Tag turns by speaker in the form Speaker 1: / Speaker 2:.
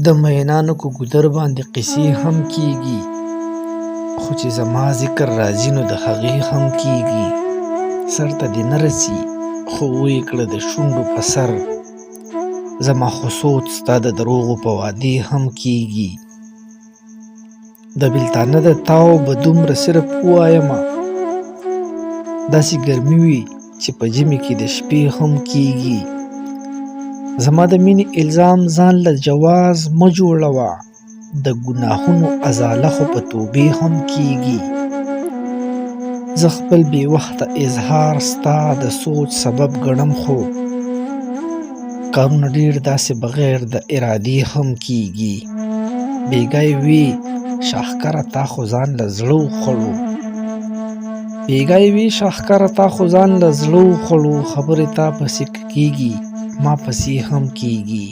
Speaker 1: د مینانو کو ګودر باندې قیسې هم کیږي، خو چې زما ذکر راځي نو د هغې هم کیږي. سر ته دې نه رسي خو ویې کړه د شونډو په سر، زما خو سوچ ستا د دروغو په وعدې هم کیږي. د بېلتانه د تاو به دومره صرف ووایمه، داسې ګرمي وي چې په ژمي کې د شپې هم کیږي. زما د مینې الزام ځان له جواز مه جوړوه، د ګناهونو ازاله خو په توبې هم کیږي. زه خپل بې وخته اظهار ستا د سوچ سبب ګڼم، خو کارونه ډېر داسې بغیر د ارادې هم کیږي. بېګا یې وې شاهکاره تا خو ځان له زړه وخوړو، بېګا یې وې شاهکاره تا خو ځان له زړه وخوړو. خبرې تا پسې کېږي ما پسې هم کیږي.